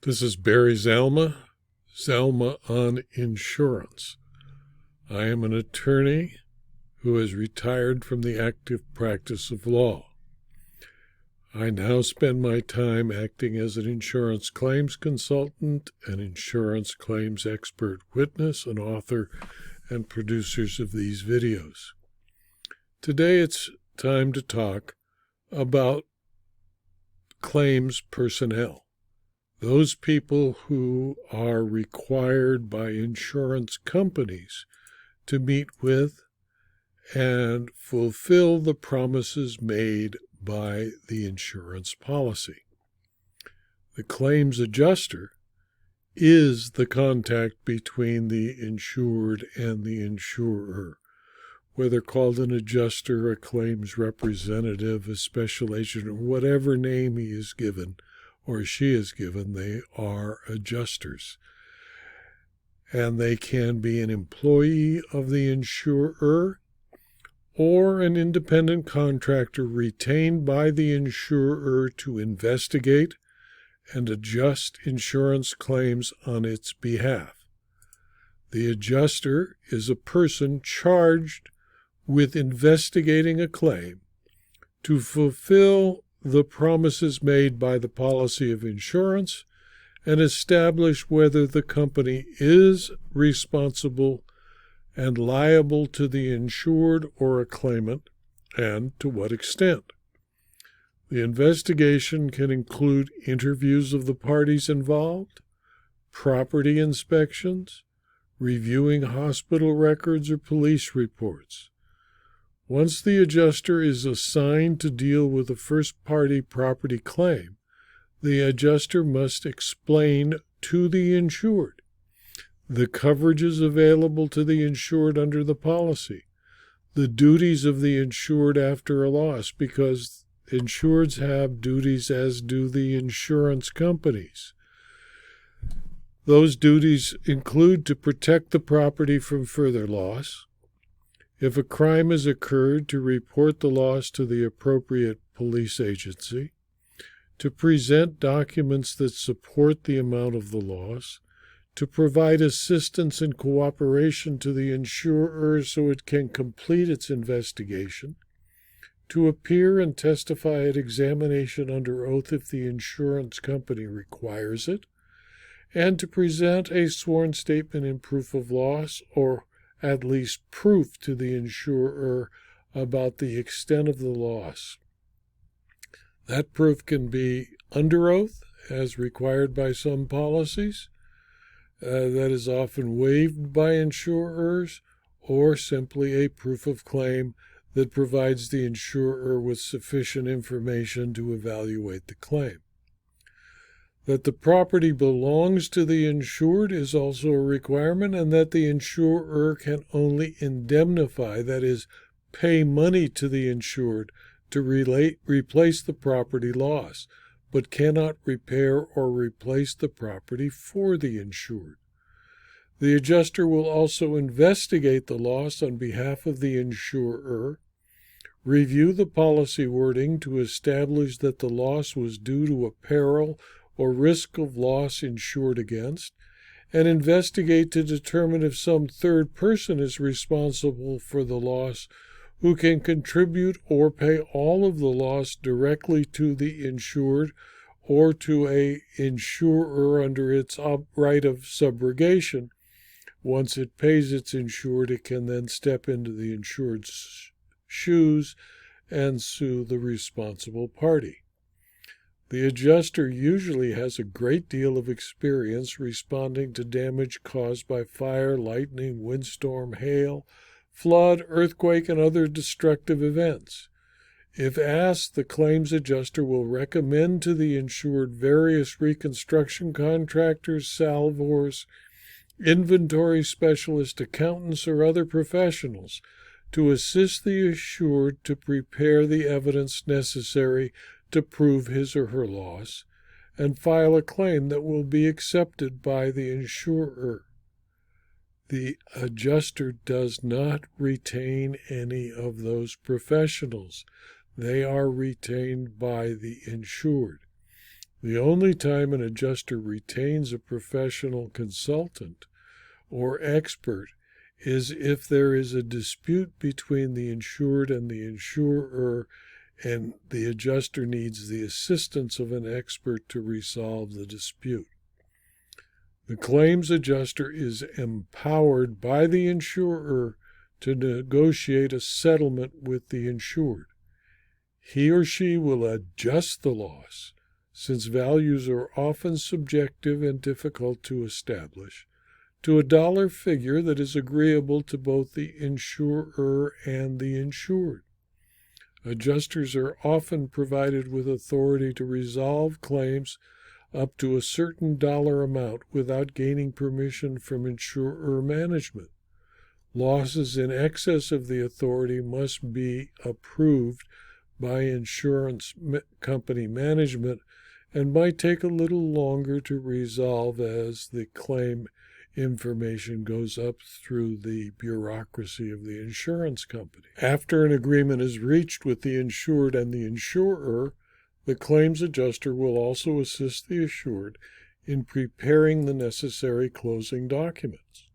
This is Barry Zalma on insurance. I am an attorney who has retired from the active practice of law. I now spend my time acting as an insurance claims consultant, an insurance claims expert witness, an author, and producers of these videos. Today it's time to talk about claims personnel. Those people who are required by insurance companies to meet with and fulfill the promises made by the insurance policy. The claims adjuster is the contact between the insured and the insurer. Whether called an adjuster, a claims representative, a special agent, or whatever name he is given or she is given, they are adjusters. And they can be an employee of the insurer or an independent contractor retained by the insurer to investigate and adjust insurance claims on its behalf. The adjuster is a person charged with investigating a claim to fulfill the promises made by the policy of insurance and establish whether the company is responsible and liable to the insured or a claimant, and to what extent. The investigation can include interviews of the parties involved, property inspections, reviewing hospital records or police reports. Once the adjuster is assigned to deal with a first-party property claim, the adjuster must explain to the insured the coverages available to the insured under the policy, the duties of the insured after a loss, because insureds have duties as do the insurance companies. Those duties include to protect the property from further loss. If a crime has occurred, to report the loss to the appropriate police agency, to present documents that support the amount of the loss, to provide assistance and cooperation to the insurer so it can complete its investigation, to appear and testify at examination under oath if the insurance company requires it, and to present a sworn statement in proof of loss, or at least proof to the insurer about the extent of the loss. That proof can be under oath, as required by some policies. That is often waived by insurers, or simply a proof of claim that provides the insurer with sufficient information to evaluate the claim. That the property belongs to the insured is also a requirement, and that the insurer can only indemnify, that is, pay money to the insured to replace the property loss, but cannot repair or replace the property for the insured. The adjuster will also investigate the loss on behalf of the insurer, review the policy wording to establish that the loss was due to a peril or risk of loss insured against, and investigate to determine if some third person is responsible for the loss who can contribute or pay all of the loss directly to the insured or to an insurer under its right of subrogation. Once it pays its insured, it can then step into the insured's shoes and sue the responsible party. The adjuster usually has a great deal of experience responding to damage caused by fire, lightning, windstorm, hail, flood, earthquake, and other destructive events. If asked, the claims adjuster will recommend to the insured various reconstruction contractors, salvors, inventory specialists, accountants, or other professionals to assist the insured to prepare the evidence necessary to prove his or her loss and file a claim that will be accepted by the insurer. The adjuster does not retain any of those professionals. They are retained by the insured. The only time an adjuster retains a professional consultant or expert is if there is a dispute between the insured and the insurer, and the adjuster needs the assistance of an expert to resolve the dispute. The claims adjuster is empowered by the insurer to negotiate a settlement with the insured. He or she will adjust the loss, since values are often subjective and difficult to establish, to a dollar figure that is agreeable to both the insurer and the insured. Adjusters are often provided with authority to resolve claims up to a certain dollar amount without gaining permission from insurer management. Losses in excess of the authority must be approved by insurance company management and might take a little longer to resolve as the claim information goes up through the bureaucracy of the insurance company. After an agreement is reached with the insured and the insurer, the claims adjuster will also assist the assured in preparing the necessary closing documents.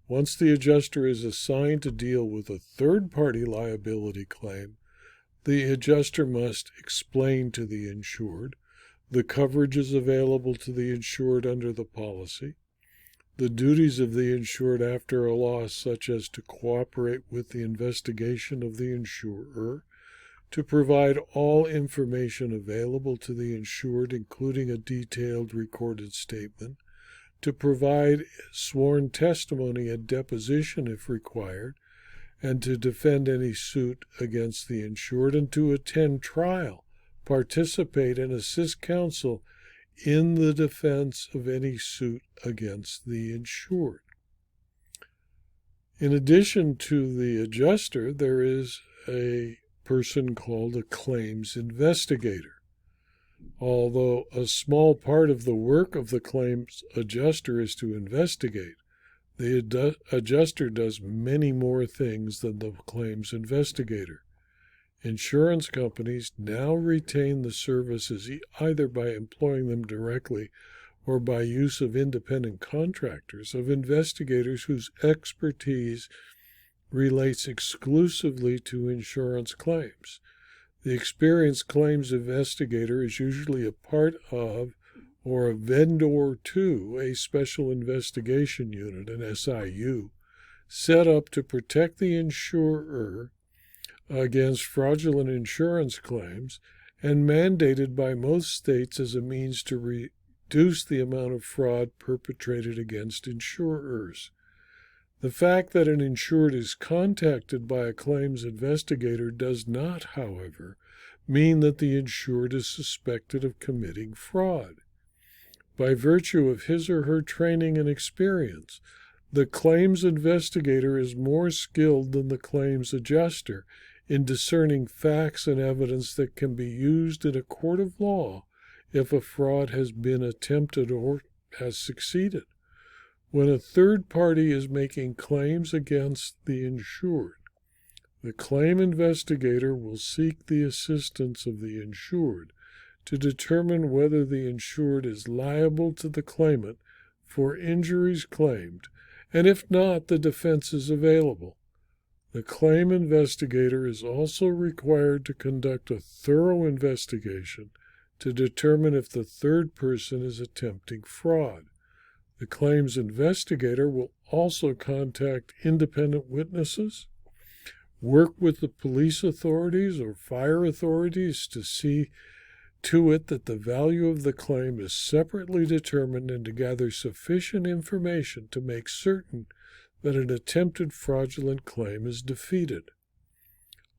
Once the adjuster is assigned to deal with a third-party liability claim, the adjuster must explain to the insured the coverages available to the insured under the policy, the duties of the insured after a loss, such as to cooperate with the investigation of the insurer, to provide all information available to the insured, including a detailed recorded statement, to provide sworn testimony at deposition if required, and to defend any suit against the insured, and to attend trial, participate, and assist counsel in the defense of any suit against the insured. In addition to the adjuster, there is a person called a claims investigator. Although a small part of the work of the claims adjuster is to investigate, the adjuster does many more things than the claims investigator. Insurance companies now retain the services either by employing them directly or by use of independent contractors of investigators whose expertise relates exclusively to insurance claims. The experienced claims investigator is usually a part of or a vendor to a Special Investigation Unit, an SIU, set up to protect the insurer against fraudulent insurance claims and mandated by most states as a means to reduce the amount of fraud perpetrated against insurers. The fact that an insured is contacted by a claims investigator does not, however, mean that the insured is suspected of committing fraud. By virtue of his or her training and experience, the claims investigator is more skilled than the claims adjuster in discerning facts and evidence that can be used in a court of law if a fraud has been attempted or has succeeded. When a third party is making claims against the insured, the claim investigator will seek the assistance of the insured to determine whether the insured is liable to the claimant for injuries claimed, and if not, the defense is available. The claim investigator is also required to conduct a thorough investigation to determine if the third person is attempting fraud. The claims investigator will also contact independent witnesses, work with the police authorities or fire authorities to see to it that the value of the claim is separately determined and to gather sufficient information to make certain that an attempted fraudulent claim is defeated.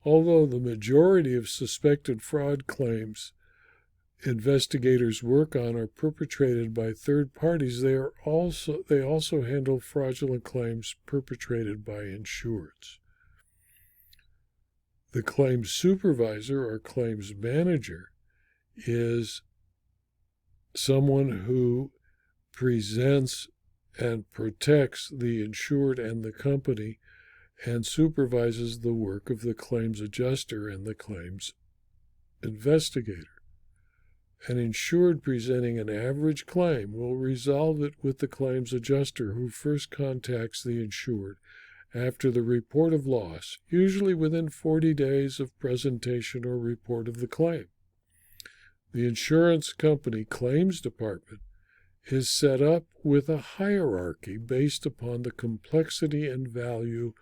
Although the majority of suspected fraud claims investigators work on are perpetrated by third parties, they also handle fraudulent claims perpetrated by insureds. The claims supervisor or claims manager is someone who presents and protects the insured and the company and supervises the work of the claims adjuster and the claims investigator. an insured presenting an average claim will resolve it with the claims adjuster, who first contacts the insured after the report of loss, usually within 40 days of presentation or report of the claim. The insurance company claims department is set up with a hierarchy based upon the complexity and value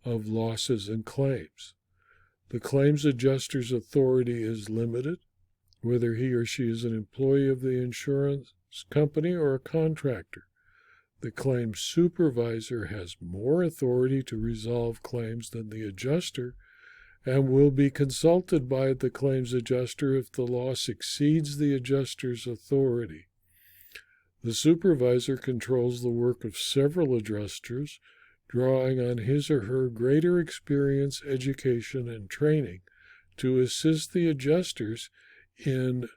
of losses and claims. The claims adjuster's authority is limited, whether he or she is an employee of the insurance company or a contractor. The claims supervisor has more authority to resolve claims than the adjuster and will be consulted by the claims adjuster if the loss exceeds the adjuster's authority. The supervisor controls the work of several adjusters, drawing on his or her greater experience, education, and training to assist the adjusters in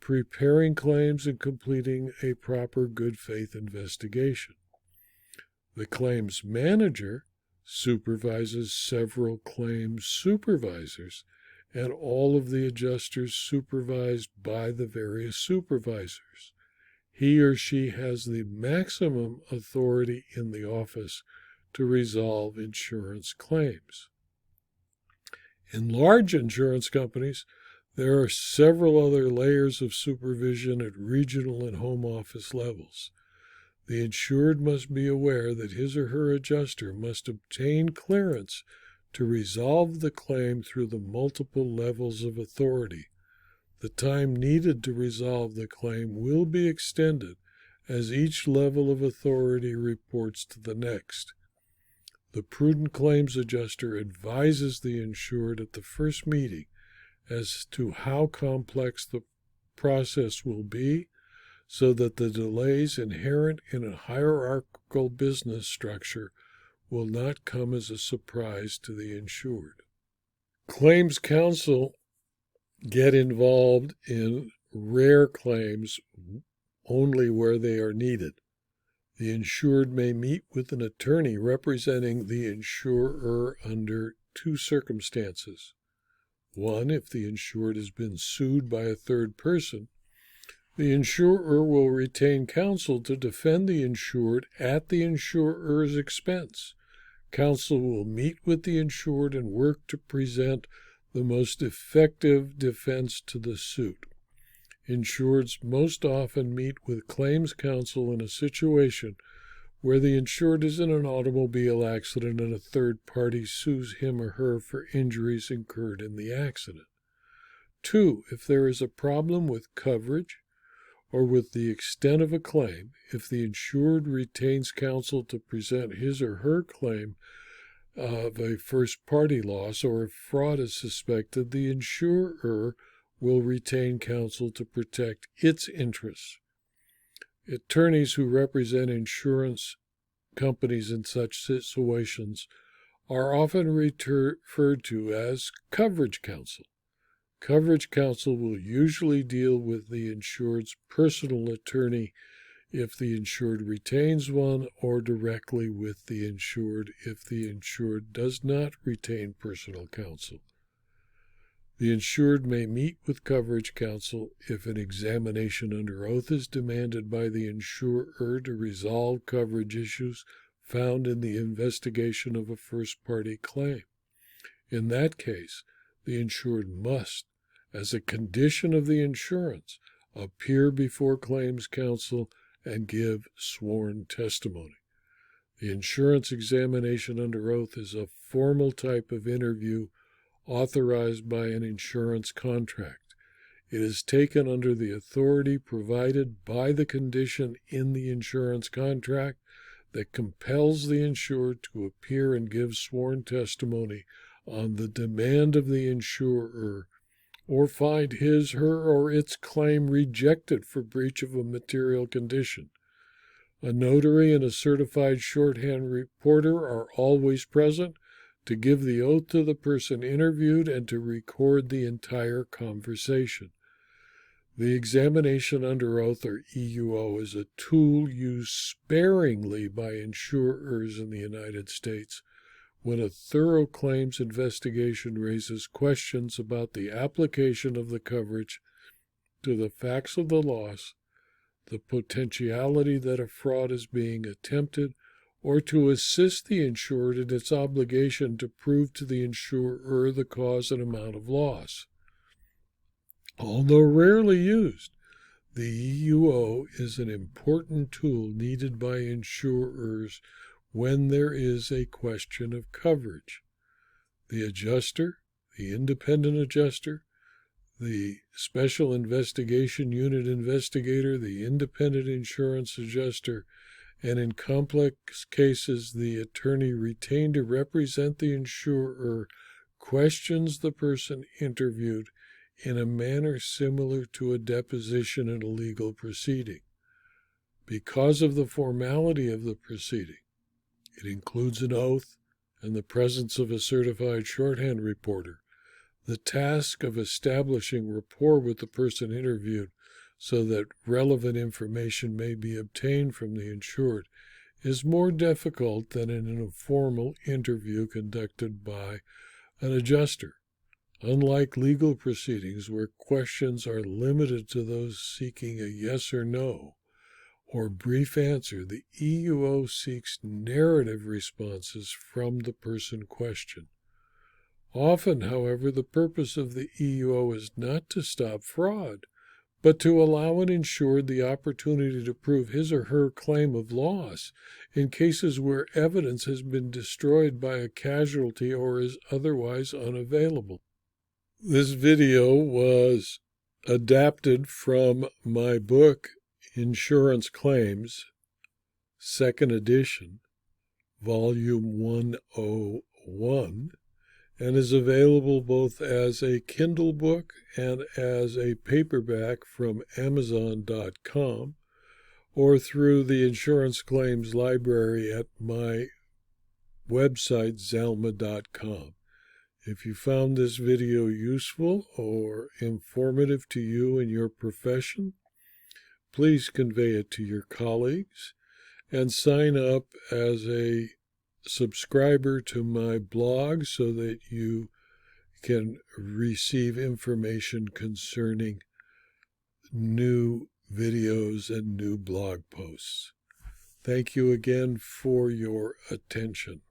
preparing claims and completing a proper good faith investigation. The claims manager supervises several claims supervisors and all of the adjusters supervised by the various supervisors. He or she has the maximum authority in the office to resolve insurance claims. In large insurance companies, there are several other layers of supervision at regional and home office levels. The insured must be aware that his or her adjuster must obtain clearance to resolve the claim through the multiple levels of authority. The time needed to resolve the claim will be extended as each level of authority reports to the next. The prudent claims adjuster advises the insured at the first meeting as to how complex the process will be, so that the delays inherent in a hierarchical business structure will not come as a surprise to the insured. Claims counsel get involved in rare claims only where they are needed. The insured may meet with an attorney representing the insurer under two circumstances. One, if the insured has been sued by a third person, the insurer will retain counsel to defend the insured at the insurer's expense. Counsel will meet with the insured and work to present the most effective defense to the suit. Insureds most often meet with claims counsel in a situation where the insured is in an automobile accident and a third party sues him or her for injuries incurred in the accident. 2, if there is a problem with coverage or with the extent of a claim, if the insured retains counsel to present his or her claim of a first-party loss, or if fraud is suspected, the insurer will retain counsel to protect its interests. Attorneys who represent insurance companies in such situations are often referred to as coverage counsel. Coverage counsel will usually deal with the insured's personal attorney if the insured retains one, or directly with the insured if the insured does not retain personal counsel. The insured may meet with coverage counsel if an examination under oath is demanded by the insurer to resolve coverage issues found in the investigation of a first-party claim. In that case, the insured must, as a condition of the insurance, appear before claims counsel and give sworn testimony. The insurance examination under oath is a formal type of interview authorized by an insurance contract. It is taken under the authority provided by the condition in the insurance contract that compels the insured to appear and give sworn testimony on the demand of the insurer, or find his, her, or its claim rejected for breach of a material condition. A notary and a certified shorthand reporter are always present to give the oath to the person interviewed and to record the entire conversation. The examination under oath, or EUO, is a tool used sparingly by insurers in the United States when a thorough claims investigation raises questions about the application of the coverage to the facts of the loss, the potentiality that a fraud is being attempted, or to assist the insured in its obligation to prove to the insurer the cause and amount of loss. Although rarely used, the EUO is an important tool needed by insurers when there is a question of coverage. The adjuster, the independent adjuster, the Special Investigation Unit investigator, the independent insurance adjuster, and in complex cases, the attorney retained to represent the insurer questions the person interviewed in a manner similar to a deposition in a legal proceeding. Because of the formality of the proceeding, it includes an oath and the presence of a certified shorthand reporter. The task of establishing rapport with the person interviewed so that relevant information may be obtained from the insured is more difficult than in an informal interview conducted by an adjuster. Unlike legal proceedings where questions are limited to those seeking a yes or no or brief answer, the EUO seeks narrative responses from the person questioned. Often, however, the purpose of the EUO is not to stop fraud, but to allow an insured the opportunity to prove his or her claim of loss in cases where evidence has been destroyed by a casualty or is otherwise unavailable. This video was adapted from my book, Insurance Claims, 2nd edition, volume 101, and is available both as a Kindle book and as a paperback from Amazon.com or through the Insurance Claims Library at my website, Zalma.com. If you found this video useful or informative to you in your profession, please convey it to your colleagues and sign up as a subscriber to my blog so that you can receive information concerning new videos and new blog posts. Thank you again for your attention.